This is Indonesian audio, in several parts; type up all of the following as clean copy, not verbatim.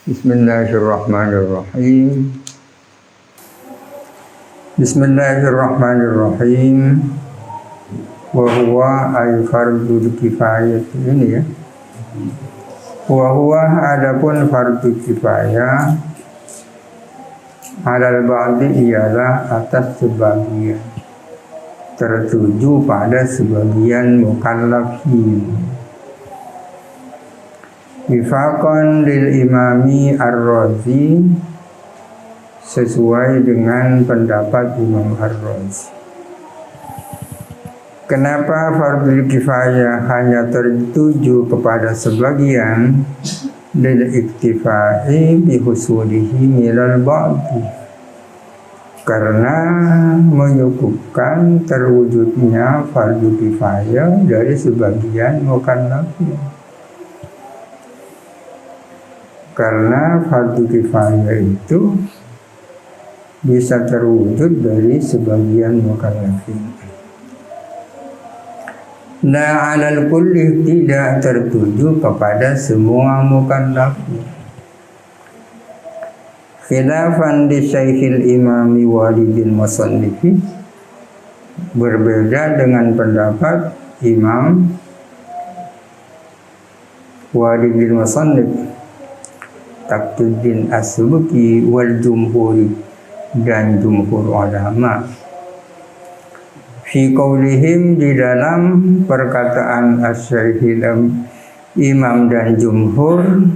Bismillahirrahmanirrahim. Bismillahirrahmanirrahim. Wa huwa ay fardhu kifayah ini ya. Wa huwa adapun fardhu kifayah alal ba'di ialah atas sebagian, tertuju pada sebagian mukallafin. Wifaqan lil imami ar-Razi, sesuai dengan pendapat Imam ar-Razi. Kenapa fardhu kifayah hanya tertuju kepada sebagian? Lil iktifai bi husulihi milal ba'di, karena menyukupkan terwujudnya fardhu kifayah dari sebagian mukallafin. Karena fardhu kifayah itu bisa terwujud dari sebagian mukallafin. La alal kulli, tidak tertuju kepada semua mukallafin. Khilafan di Syekhil Imami Walidil Musannifi, berbeda dengan pendapat Imam Walidil Musannif Taqiyuddin As-Subki wal jumhuri, dan jumhur ulama. Fi qaulihim, di dalam perkataan Asy-Syaikh Imam dan jumhur,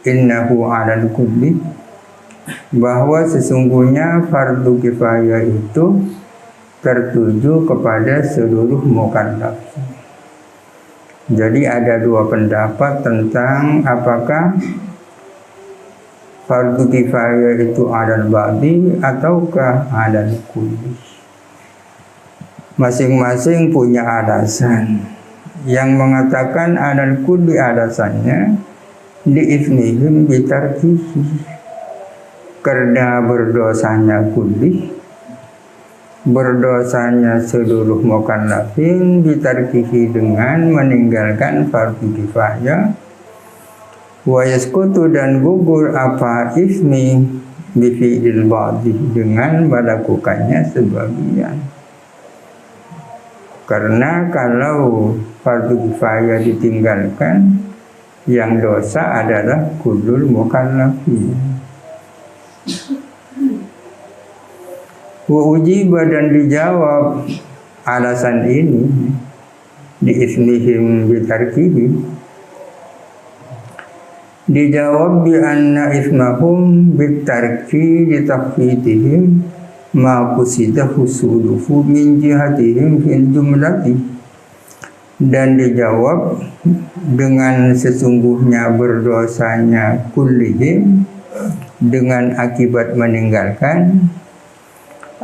innahu 'alal kulli, bahwa sesungguhnya fardhu kifayah itu tertuju kepada seluruh mukallaf. Jadi ada dua pendapat tentang apakah fardhu kifayah itu alal ba'di ataukah alal kulli. Masing-masing punya alasan. Yang mengatakan alal kulli alasannya li'ithmihim bitarkihi, karena berdosanya kulli, berdosanya seluruh mukallafin, bitarkihi dengan meninggalkan fardhu kifayah. Wa yaskutu, dan gugur apa ismi bifi'il ba'di, dengan melakukannya sebagian. Karena kalau fardhu kifayah ditinggalkan, yang dosa adalah kullul mukallafin. Wa ujiba, dan dijawab alasan ini di ismihim bitarkihi, dijawab bi anna ismahum bitarki ditafidihim ma qusida husuluhu min jihatihim fil jumlati, dan dijawab dengan sesungguhnya berdosanya kullihim dengan akibat meninggalkan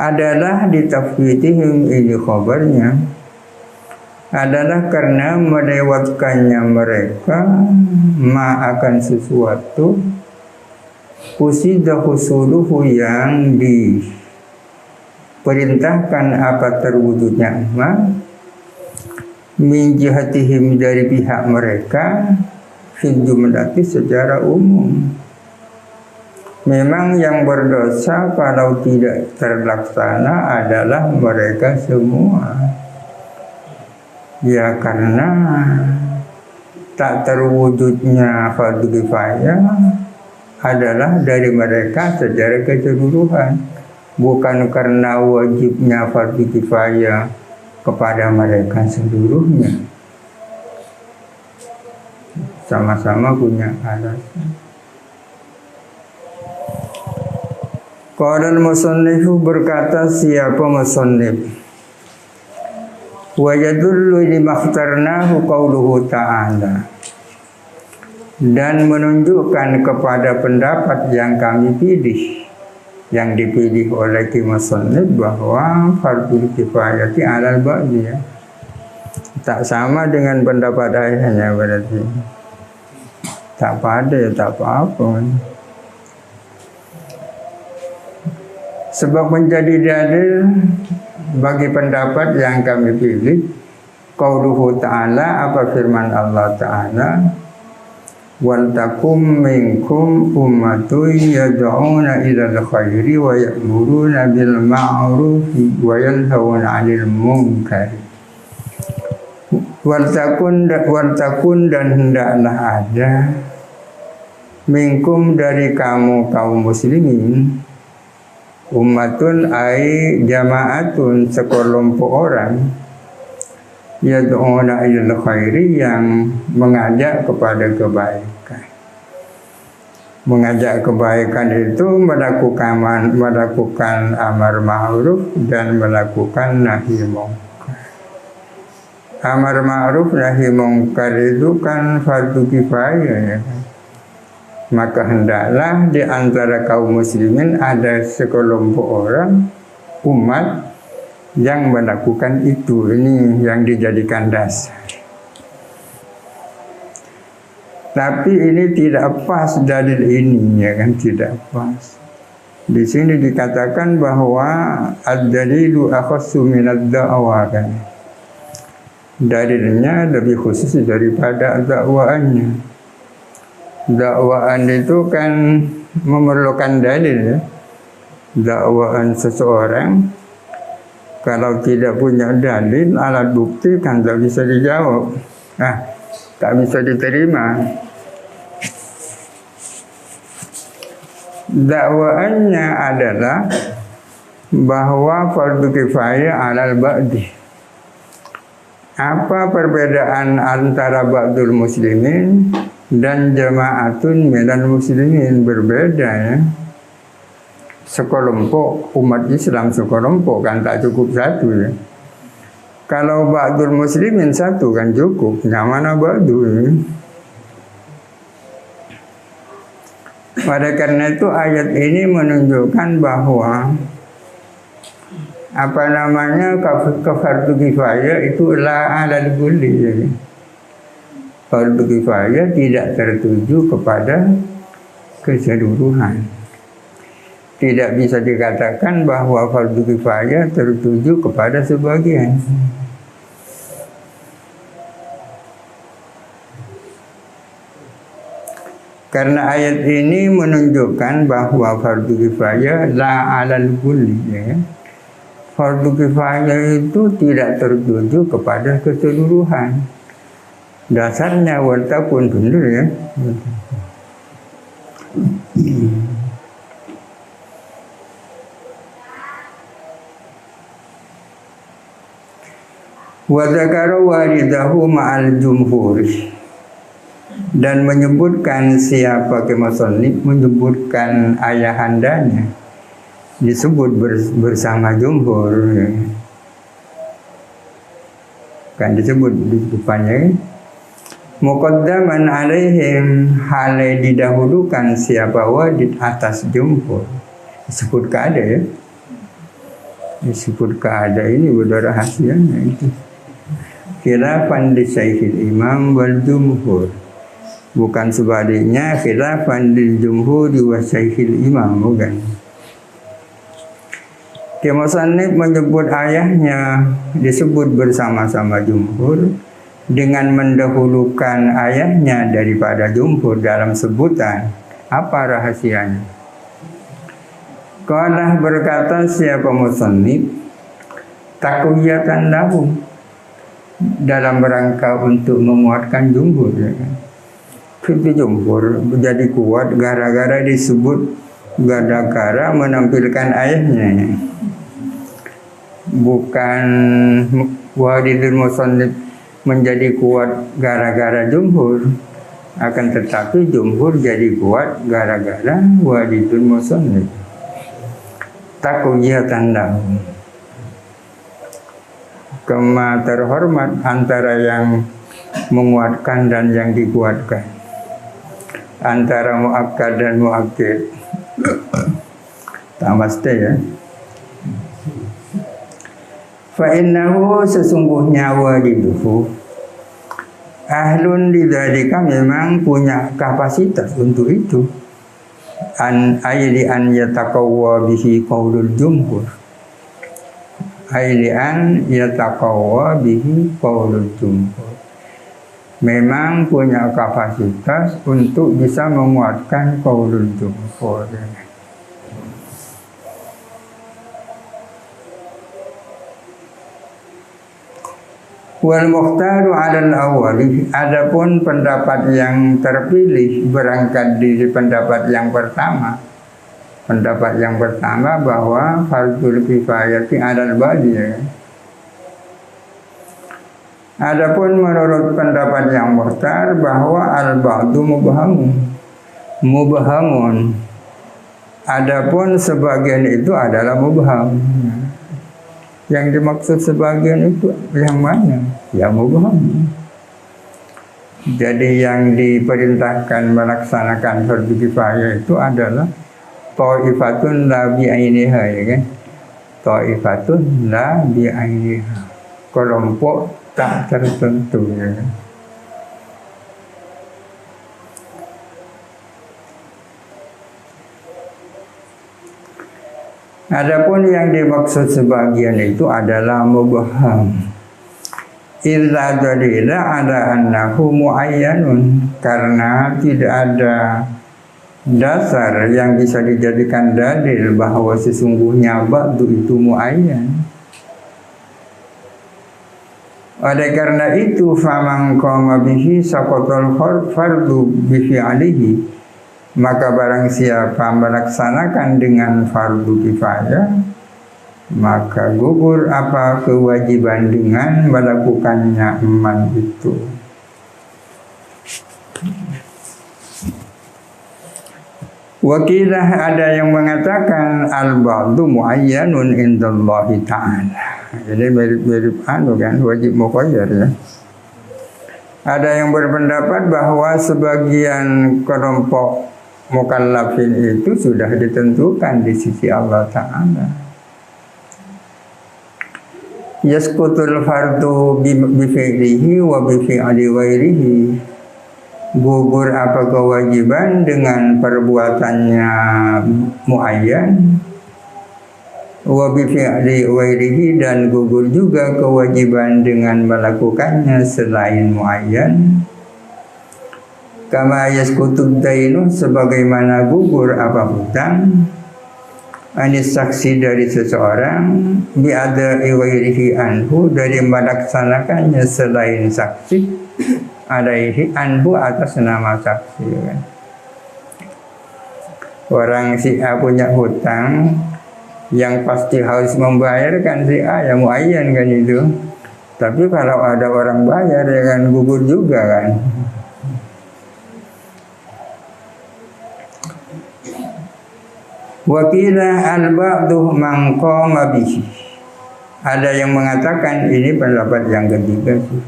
adalah ditafidihim, ini khabarnya adalah karena melewatkannya mereka ma akan sesuatu qusida husuluhu, yang diperintahkan apa terwujudnya ma min jihatihim, dari pihak mereka, fil jumlati, secara umum. Memang yang berdosa kalau tidak terlaksana adalah mereka semua. Ya, karena tak terwujudnya fardhu kifayah adalah dari mereka secara keseluruhan, bukan karena wajibnya fardhu kifayah kepada mereka seluruhnya. Sama-sama punya alasan. Qala al-musannifu, berkata siapa musannif, wa yadullu limakhtarnahu qauluhu ta'ala, dan menunjukkan kepada pendapat yang kami pilih, yang dipilih oleh musannif, bahwa fardhu kifayati alal ba'di, ya. Tak sama dengan pendapat ayahnya, berarti tak pada, ya tak apa-apa. Sebab menjadi dalil bagi pendapat yang kami pilih, qauluhu ta'ala, apa firman Allah Ta'ala, wal takum minkum ummatun yad'una ilal khairi wa ya'muruna bil ma'rufi wa yanhauna 'anil munkar. Wal takun dan hendaklah ada minkum dari kamu kaum muslimin ummatun ai jama'atun sekelompok orang yad'una ilal khairi yang mengajak kepada kebaikan. Mengajak kebaikan itu melakukan amar ma'ruf dan melakukan nahi munkar. Amar ma'ruf nahi munkar itu kan fardu kifayah ya kan. Maka hendaklah di antara kaum muslimin ada sekelompok orang umat yang melakukan itu. Ini yang dijadikan dasar. Tapi ini tidak pas dalil ini ya kan, tidak pas. Di sini dikatakan bahwa ad-dalilu akhassu minad da'wa kan. Dalilnya lebih khusus daripada dakwaannya. Dakwaan itu kan memerlukan dalil ya. Dakwaan seseorang kalau tidak punya dalil, alat bukti kan tak bisa dijawab. Tak bisa diterima. Dakwaannya adalah bahwa fardu kifayah alal ba'di. Apa perbedaan antara ba'dul muslimin dan jama'atun minal muslimin? Berbeda ya. Sekelompok umat Islam sekelompok kan tak cukup satu ya. Kalau ba'dul muslimin satu kan cukup. Yang mana ba'dul ya? Pada karena itu ayat ini menunjukkan bahwa fardu kifayah itu la alal kulli ya. Fardu kifayah tidak tertuju kepada keseluruhan. Tidak bisa dikatakan bahwa fardu kifayah tertuju kepada sebagian. Karena ayat ini menunjukkan bahwa fardu kifayah la alal kulli ya. Fardu kifayah itu tidak tertuju kepada keseluruhan. Dasarnya wartakun benar ya. Wa dzakara walidahu ma'al jumhuri, dan menyebutkan siapa kemusannif menyebutkan ayahandanya disebut bersama jumhur kan disebut di depannya muqaddaman alaihim, hale didahulukan siapa walid atas jumhur. Disebut keada ya, disebut keada ini berrahasianya itu khilafan di Syekhil Imam wal Jumhur, bukan sebaliknya khilafan di Jumhur wa Syekhil Imam, bukan. Musannif menyebut ayahnya disebut bersama-sama Jumhur dengan mendahulukan ayahnya daripada Jumhur dalam sebutan. Apa rahasianya? Qala berkata siapa musannif taqwiyatan lahum, dalam rangka untuk menguatkan Jumhur ya kan. Itu Jumhur menjadi kuat gara-gara disebut gara-gara menampilkan ayahnya ya. Bukan walidul musannif menjadi kuat gara-gara Jumhur, akan tetapi Jumhur jadi kuat gara-gara walidul musannif. Taqwiyatan lahum, kema terhormat antara yang menguatkan dan yang dikuatkan, antara muakkad dan muakkid. Tamaste ya. Fa innahu, sesungguhnya waliduhu ahlun lidzalika, memang punya kapasitas untuk itu. An ayli an yataqawwa bihi qaulul jumhur, ayli an yataqawwa bihi qaulul jumhur, memang punya kapasitas untuk bisa menguatkan qaulul jumhur. Wal mukhtaru 'alal awwali, adapun pendapat yang terpilih berangkat dari pendapat yang pertama. Pendapat yang pertama bahwa fardul kifayati 'alal ba'di. Adapun menurut pendapat yang mukhtar bahwa al-ba'du mubhamun. Adapun sebagian itu adalah mubham. Yang dimaksud sebagian itu yang mana? Yang mubham. Jadi yang diperintahkan melaksanakan fardu kifayah itu adalah ta'ifatun la bi'ainiha, ya kan? Ta'ifatun la bi'ainiha. Kelompok tak tertentu, ya kan? Adapun yang dimaksud sebagian itu adalah mubham. Illa dalila ala annahu muayyanun, karena tidak ada dasar yang bisa dijadikan dalil bahwa sesungguhnya ba'du itu muayyan. Oleh karena itu faman qama bihi saqatal fardu bi fi'lihi, maka barang siapa melaksanakan dengan fardu kifayah, maka gugur apa kewajiban dengan melakukannya man itu. Wakilah ada yang mengatakan al-ba'du muayyanun indallahi ta'ala. Jadi mirip kan wajib muqayyad, ya. Ada yang berpendapat bahwa sebagian kelompok mukallafin itu sudah ditentukan di sisi Allah Ta'ala. Yasqutul fardu bi fi'lihi wa bi fi'li ghairihi. Gugur apa kewajiban dengan perbuatannya muayyan, wa bi fi'li ghairihi, dan gugur juga kewajiban dengan melakukannya selain muayyan. Kama yasqutud dainu, sebagaimana gugur apa hutang, anis saksi dari seseorang, bi'ada'i ghairihi anhu, dari melaksanakannya selain saksi, alaihi anhu, atas nama saksi, kan? Orang si A punya hutang yang pasti harus membayarkan si A, yang muayyan kan itu. Tapi kalau ada orang bayar, ya kan gugur juga kan. Wakilah al-ba'du man qama bihi. Ada yang mengatakan ini pendapat yang ketiga sih.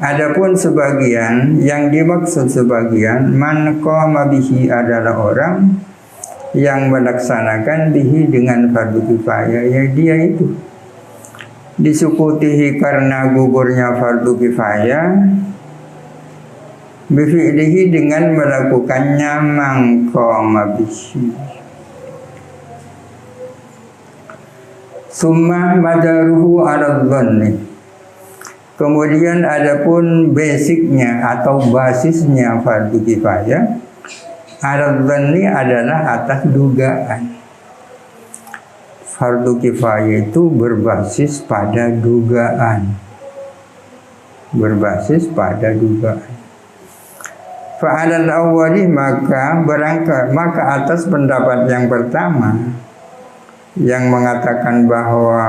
Adapun sebagian, yang dimaksud sebagian man qama bihi adalah orang yang melaksanakan bihi dengan fardu kifayah, ya dia itu disukutihi karena gugurnya fardu kifayah, bifi'lihi dengan melakukannya man qama bihi. Summa madaruhu ala dhanni. Kemudian adapun basicnya atau basisnya fardu kifayah ala dhanni adalah atas dugaan. Fardu kifayah itu berbasis pada dugaan. Berbasis pada dugaan. Fa'alal awwali, maka atas pendapat yang pertama yang mengatakan bahwa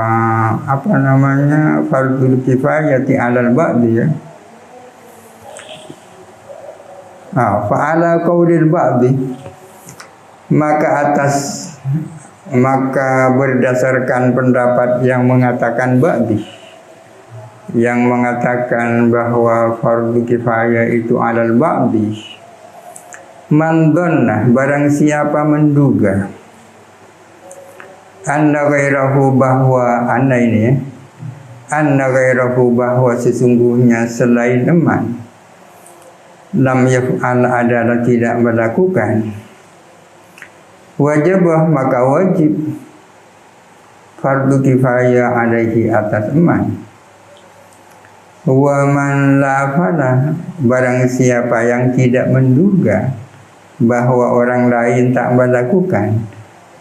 fardul kifayati 'alal ba'di, ya. Fa'ala qaulil ba'di, maka berdasarkan pendapat yang mengatakan ba'di, yang mengatakan bahwa fardu kifayah itu 'alal ba'di, man dhanna, barang siapa menduga, anna ghairahu, bahwa anna ini, ya, anna ghairahu, bahwa sesungguhnya selain man, lam yaf'al, adalah tidak melakukan, wajibah, maka wajib fardu kifayah alaihi, atas man. Wa man la fala, barang siapa yang tidak menduga bahwa orang lain tak melakukan,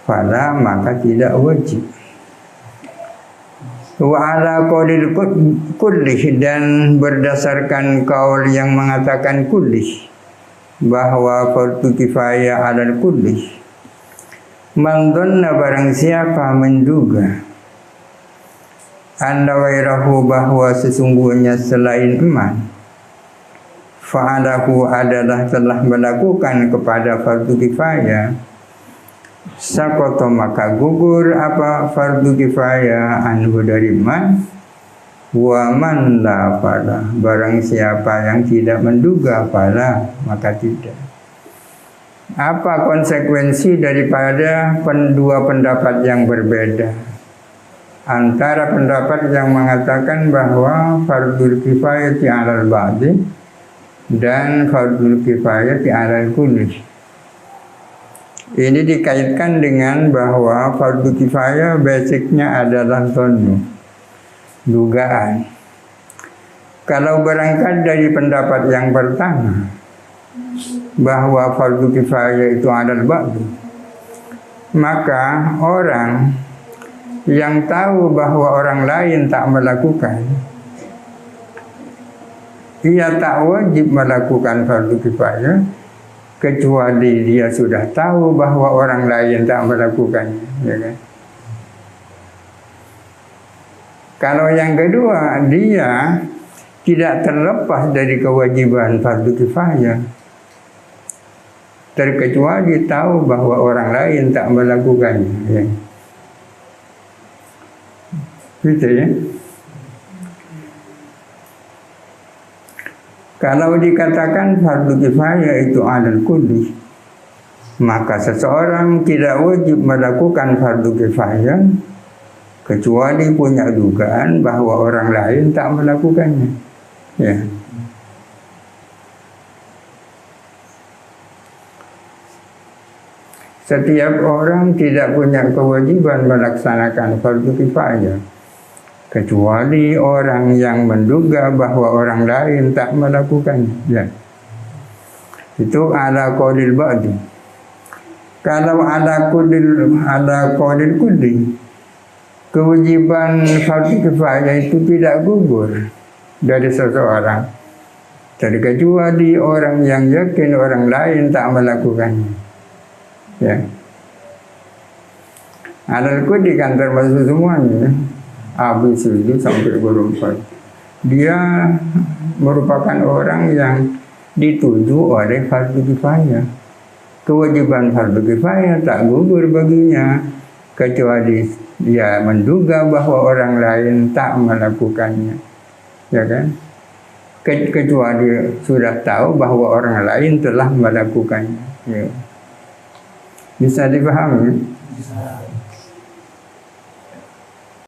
fala maka tidak wajib. Wa ala qaulil kullih, dan berdasarkan kaul yang mengatakan kullih, bahwa fardu kifayah alal kullih. Man dhanna, barang siapa menduga, anna ghairahu, bahwa sesungguhnya selain eman, fa'alahu adalah telah melakukan kepada fardu kifayah, sakoto maka gugur apa fardu kifayah anhu dari man. Wa man la fala, barang siapa yang tidak menduga fala maka tidak. Apa konsekuensi daripada dua pendapat yang berbeda? Antara pendapat yang mengatakan bahwa fardul kifayati 'alal ba'di dan fardul kifayati 'alal kulli. Ini dikaitkan dengan bahwa fardu kifayah basicnya adalah dhonnu, dugaan. Kalau berangkat dari pendapat yang pertama bahwa fardu kifayah itu 'alal ba'di, maka orang yang tahu bahwa orang lain tak melakukan, ia tak wajib melakukan fardu kifayah kecuali dia sudah tahu bahwa orang lain tak melakukannya, ya kan? Kalau yang kedua, dia tidak terlepas dari kewajiban fardu kifayah, terkecuali tahu bahwa orang lain tak melakukannya, ya. Gitu ya. Kalau dikatakan fardu kifayah itu 'alal kulli, maka seseorang tidak wajib melakukan fardu kifayah kecuali punya dugaan bahwa orang lain tak melakukannya, ya. Setiap orang tidak punya kewajiban melaksanakan fardu kifayah kecuali orang yang menduga bahwa orang lain tak melakukannya, ya. Itu ala qaulil ba'di. Kalau ala qaulil kulli, kewajiban fardu kifayah itu tidak gugur dari seseorang, terkecuali orang yang yakin orang lain tak melakukannya, ya. Alal kulli kan termasuk semuanya, habis itu sampai berempat. Dia merupakan orang yang dituju oleh fardu kifayah. Kewajiban fardu kifayah tak gugur baginya kecuali dia menduga bahwa orang lain tak melakukannya, ya kan? Kecuali sudah tahu bahwa orang lain telah melakukannya, ya. Bisa dipahami? Bisa.